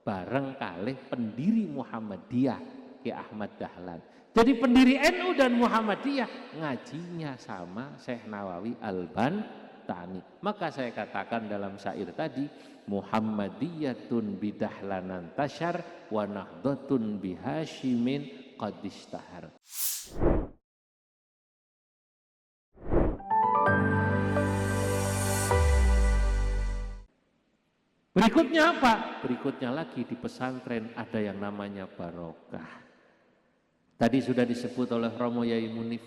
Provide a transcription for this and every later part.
bareng kalih pendiri Muhammadiyah Ki Ahmad Dahlan. Jadi pendiri NU dan Muhammadiyah ngajinya sama Syekh Nawawi Al-Bantani. Maka saya katakan dalam syair tadi, Muhammadiyatun bidahlanan tasyar wa nahdhatun bihasyimin qad ishtahar. Berikutnya apa? Berikutnya lagi di pesantren ada yang namanya barokah. Tadi sudah disebut oleh Romo Yai Munif,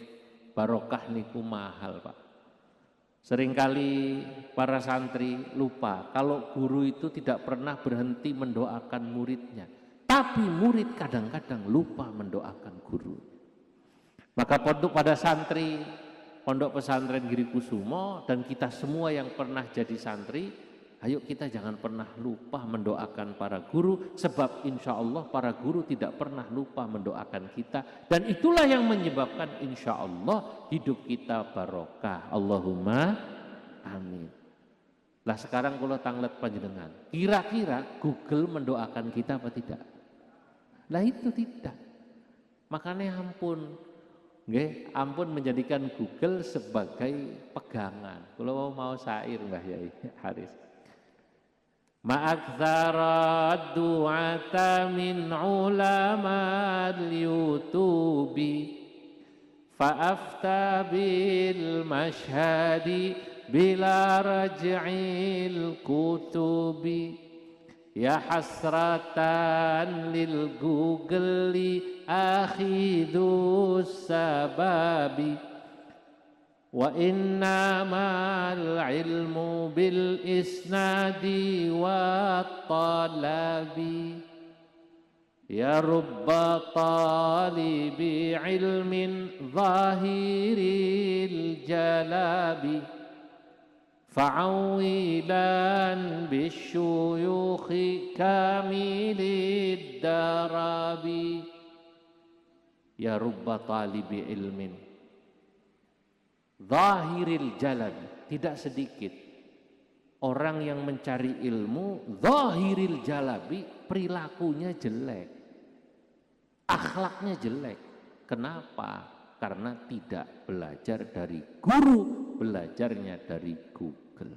barokah niku mahal, Pak. Seringkali para santri lupa kalau guru itu tidak pernah berhenti mendoakan muridnya. Tapi murid kadang-kadang lupa mendoakan guru. Maka pada santri Pondok Pesantren Giri Kusumo dan kita semua yang pernah jadi santri, ayo kita jangan pernah lupa mendoakan para guru, sebab insya Allah para guru tidak pernah lupa mendoakan kita, dan itulah yang menyebabkan insya Allah hidup kita barokah. Allahumma amin. Lah sekarang kalau tanglet panjenengan, kira-kira Google mendoakan kita apa tidak? Lah itu tidak. Makanya ampun menjadikan Google sebagai pegangan. Kalau mau syair Mbah Yai Haris. Ma'aktsara du'ata min ulama al-yutubi fa'afta bil mashhadi bila raj'il kutubi ya hasratan lil Google akhidus sababi wa innamal ilmu bil isnadi wa talabi ya rubba talibi ilmin zahiril jalabi fa'awilan bisyuyukhi kamilid darabi ya rubba talibi ilmin zahiril jalabi, tidak sedikit orang yang mencari ilmu zahiril jalabi, perilakunya jelek, akhlaknya jelek. Kenapa? Karena tidak belajar dari guru, belajarnya dari Google.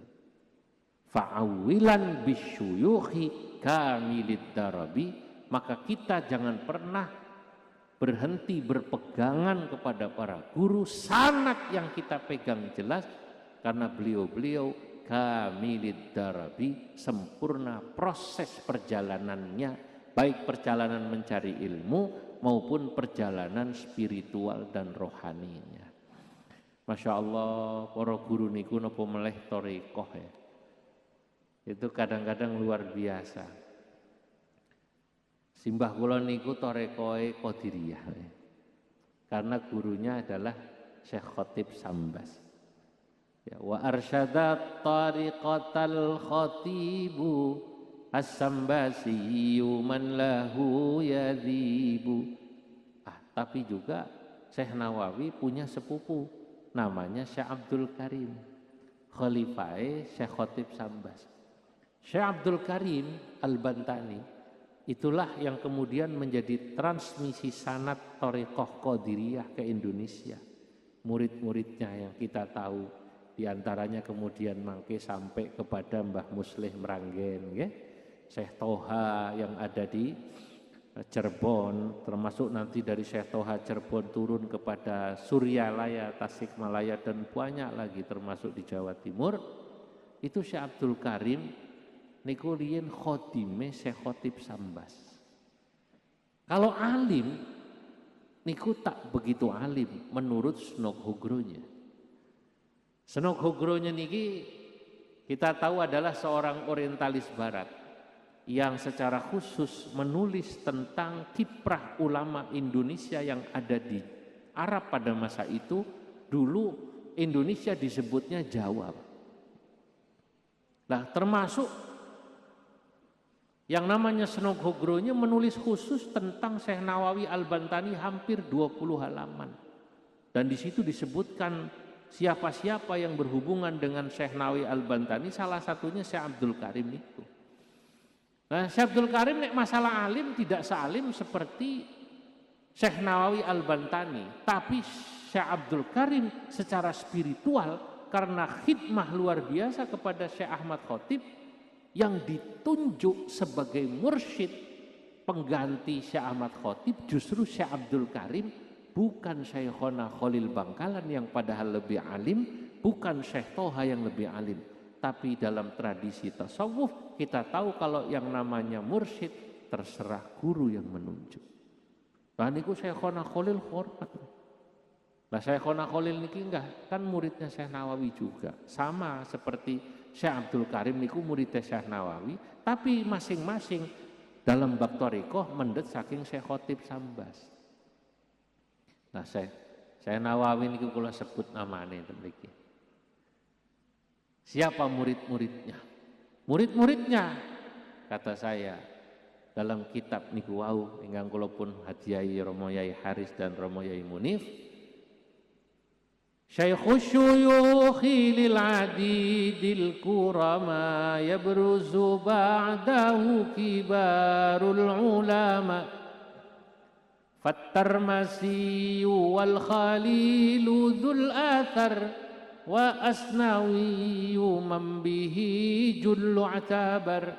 Fa'awilan bisyuyukhi kamilid darabi, maka kita jangan pernah berhenti berpegangan kepada para guru, sanad yang kita pegang jelas, karena beliau-beliau kamilid darabi, sempurna proses perjalanannya, baik perjalanan mencari ilmu maupun perjalanan spiritual dan rohaninya. Masya Allah, para guru niku napa meleh thariqah ya. Itu kadang-kadang luar biasa. Simbah kula niku thariqahe Qadiriyah. Karena gurunya adalah Syekh Khatib Sambas. Ya, wa arsyada tariqatal khatibu as-sambasi man lahu yadhibu. Tapi juga Syekh Nawawi punya sepupu namanya Syekh Abdul Karim, khalifah Syekh Khatib Sambas. Syekh Abdul Karim Al-Bantani itulah yang kemudian menjadi transmisi sanad thariqah Qadiriyah ke Indonesia. Murid-muridnya yang kita tahu, diantaranya kemudian mangke sampai kepada Mbah Muslih Meranggen, ya. Syekh Toha yang ada di Cirebon, termasuk nanti dari Syekh Toha Cirebon turun kepada Suryalaya, Tasikmalaya, dan banyak lagi termasuk di Jawa Timur. Itu Syekh Abdul Karim niku riyen khodime Syekh Khatib Sambas. Kalau alim niku tak begitu alim menurut Snoghogronya. Snoghogronya niki kita tahu adalah seorang orientalis barat yang secara khusus menulis tentang kiprah ulama Indonesia yang ada di Arab pada masa itu. Dulu Indonesia disebutnya Jawa. Nah, termasuk yang namanya Snoghogronya menulis khusus tentang Syekh Nawawi Al-Bantani hampir 20 halaman. Dan di situ disebutkan siapa-siapa yang berhubungan dengan Syekh Nawawi Al-Bantani, salah satunya Syekh Abdul Karim itu. Nah, Syekh Abdul Karim nek masalah alim tidak sealim seperti Syekh Nawawi Al-Bantani, tapi Syekh Abdul Karim secara spiritual karena khidmah luar biasa kepada Syekh Ahmad Khatib yang ditunjuk sebagai mursyid pengganti Syekh Ahmad Khatib justru Syekh Abdul Karim, bukan Syekhona Khalil Bangkalan yang padahal lebih alim, bukan Syekh Toha yang lebih alim. Tapi dalam tradisi tasawuf kita tahu kalau yang namanya mursyid terserah guru yang menunjuk. Nah niku Syekhona Khalil hormat. Nah Syekhona Khalil niki enggak, kan muridnya Syekh Nawawi juga. Sama seperti Syekh Abdul Karim niku muridnya Syekh Nawawi, tapi masing-masing dalam bab thariqah mendet saking Syekh Khatib Sambas. Nah Syekh Nawawi niku kula sebut namane mriki. Siapa murid-muridnya? Murid-muridnya kata saya dalam kitab niku wau ingkang kula pun hadiahi Romo Yai Haris dan Romo Yai Munif. Syaikhus syuyukhi lil adidil kurama yabruzu ba'dahu kibarul ulama fattarmasi wal khalilu dzul athar wa asnawiyu man bihi jullu atabar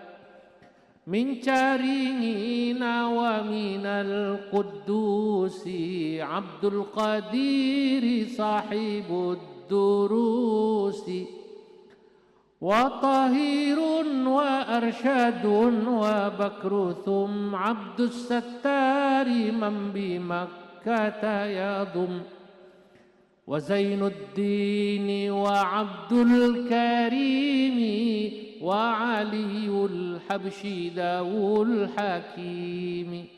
min caringina wa minal quddusi Abdul Qadir sahibud durusi wa tahirun wa arsyadun wa bakruthum Abdus Sattari man bi Makkah yadum wa Zainuddin wa Abdul Karim wa Aliul Habsyi Dawul Hakim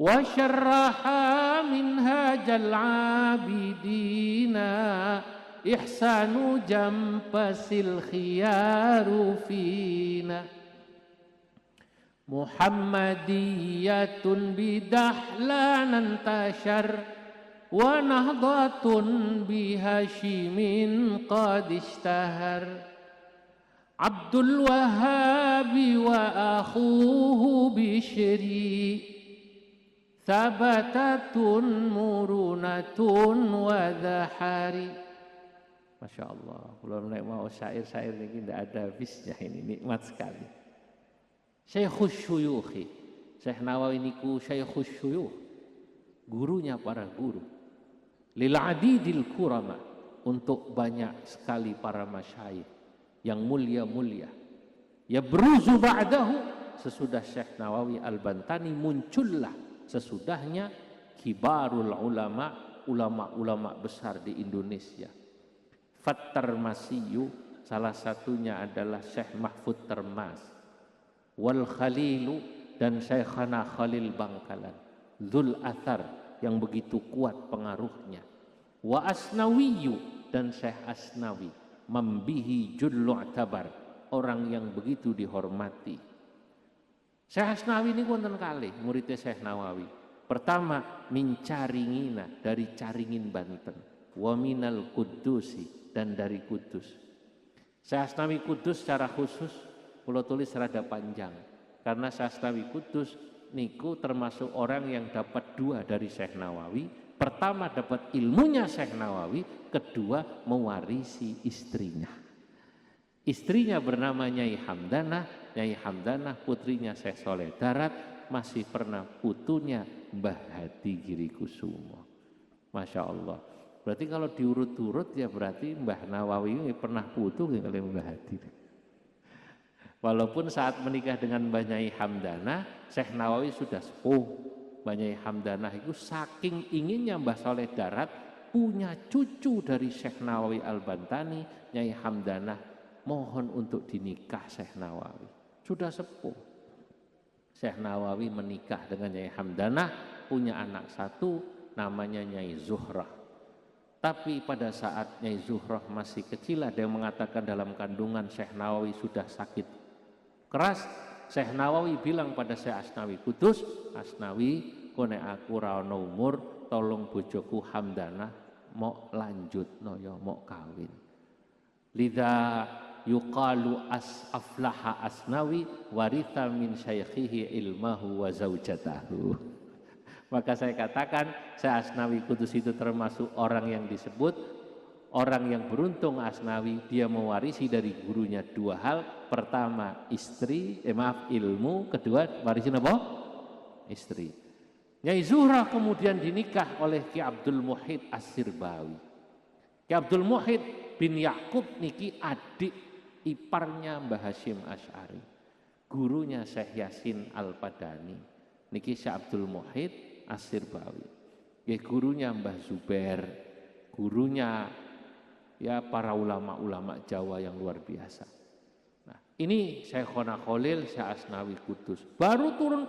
wa syarraha minhajal abidina ihsanu jampasil khiyaru fina Muhammadiyatun bidahlan tashar wa nahdhatun bihashimin qad ishtahar Abdul Wahhab wa akhuhu Bishri thabatatun murunatun wa dhahari. Masya Allah, kalau mau syair-syair ini tidak ada habisnya, ini nikmat sekali. Syaikhus syuyukhi, Syekh Nawawi niku Syaikhus syuyukh, gurunya para guru. Lil adidil kurama, untuk banyak sekali para masyayikh yang mulia-mulia. Ya beruzu ba'dahu, sesudah Syekh Nawawi Al-Bantani muncullah sesudahnya kibarul ulama, ulama-ulama besar di Indonesia. Fattarmasiyu, salah satunya adalah Syekh Mahfud Termas, wal Khalilu, dan Syekhana Khalil Bangkalan, Dzul Athar, yang begitu kuat pengaruhnya, wa Asnawiyu, dan Syekh Asnawi, mambihi jullu atabar, orang yang begitu dihormati. Syekh Asnawi ini wonten kalih muridnya Syekh Nawawi. Pertama min Caringina, dari Caringin Banten, wa minal Quddusi, dan dari Kudus. Syekh Asnawi Kudus secara khusus kula tulis rada panjang karena Syekh Asnawi Kudus niku termasuk orang yang dapat dua dari Syekh Nawawi. Pertama dapat ilmunya Syekh Nawawi, kedua mewarisi istrinya. Istrinya bernama Nyai Hamdanah, Nyai Hamdanah putrinya Syekh Soleh Darat, masih pernah putunya Mbah Hadi Girikusumo. Masya Allah. Berarti kalau diurut-urut ya berarti Mbah Nawawi ini pernah putu oleh Mbah Hadi. Walaupun saat menikah dengan Mbah Nyai Hamdanah, Syekh Nawawi sudah sepuh. Mbah Nyai Hamdanah itu saking inginnya Mbah Soleh Darat punya cucu dari Syekh Nawawi Al-Bantani, Nyai Hamdanah mohon untuk dinikah Syekh Nawawi. Sudah sepuh. Syekh Nawawi menikah dengan Nyai Hamdanah, punya anak satu namanya Nyai Zuhrah. Tapi pada saat Nyai Zuhrah masih kecil, ada yang mengatakan dalam kandungan Syekh Nawawi sudah sakit keras. Syekh Nawawi bilang pada Syekh Asnawi Kudus, Asnawi kone aku rawana umur, tolong bojoku Hamdanah mau lanjut no ya mau kawin. Lidah yuqalu aflaha Asnawi waritha min syaikhihi ilmahu wa zaujatahu. Maka saya katakan Syekh Asnawi Kudus itu termasuk orang yang disebut orang yang beruntung. Asnawi, dia mewarisi dari gurunya dua hal. Pertama ilmu, kedua warisin apa? Istri. Nyai Zuhra kemudian dinikah oleh Ki Abdul Muhid As-Sirbawi. Ki Abdul Muhid bin Yakub niki adik iparnya Mbah Hasyim Asy'ari. Gurunya Syekh Yasin Al-Padani niki Syekh Abdul Muhid As-Sirbawi. Gurunya Mbah Zubair, gurunya ya para ulama-ulama Jawa yang luar biasa. Nah, ini Syekhona Khalil Syekh Asnawi Kudus. Baru turun.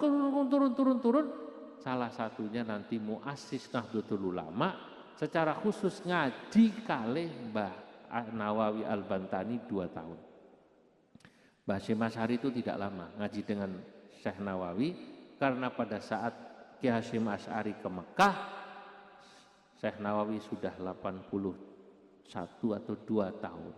Salah satunya nanti muassis Nahdlatul Ulama, secara khusus ngaji kalih Mbah Nawawi Al-Bantani 2 tahun. Mbah Hasyim Asy'ari itu tidak lama ngaji dengan Syekh Nawawi, karena pada saat Ki Hasyim Asy'ari ke Mekah, Syekh Nawawi sudah 81 atau 2 tahun.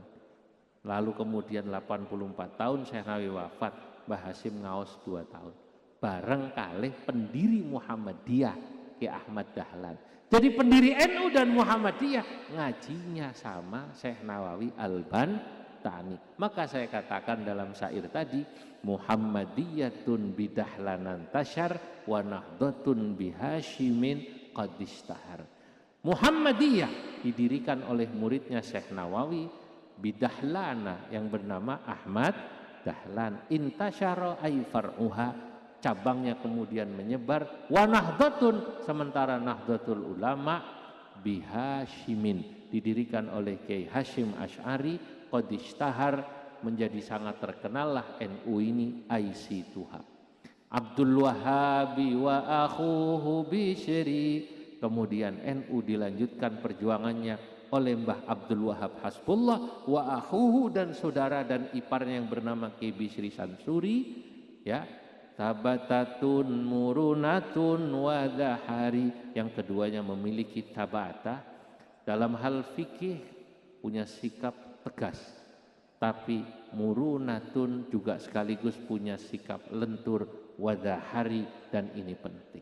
Lalu kemudian 84 tahun Syekh Nawawi wafat, Mbah Hasyim ngaos 2 tahun. Bareng kalih pendiri Muhammadiyah Ki Ahmad Dahlan. Jadi pendiri NU dan Muhammadiyah ngajinya sama Syekh Nawawi Al-Bantani. Maka saya katakan dalam syair tadi, Muhammadiyatun bidahlanan tasyar wa nahdhatun bihasyimin qad istahar. Muhammadiyah didirikan oleh muridnya Syekh Nawawi bidahlana yang bernama Ahmad Dahlan. Intasyara ay far'uha, cabangnya kemudian menyebar. Wa nahdhatun, sementara Nahdlatul Ulama bihasyimin didirikan oleh Kiai Hasyim Asy'ari qad ishtahar, menjadi sangat terkenal lah NU ini aisi Tuha. Abdul Wahhabi wa akhuhu Bishri, kemudian NU dilanjutkan perjuangannya oleh Mbah Abdul Wahhab Hasbullah wa akhuhu, dan saudara dan iparnya yang bernama Ki Bishri Sansuri, ya. Tabatatun murunatun wadahari, yang keduanya memiliki tabata dalam hal fikih, punya sikap tegas, tapi murunatun juga sekaligus punya sikap lentur wadahari, dan ini penting.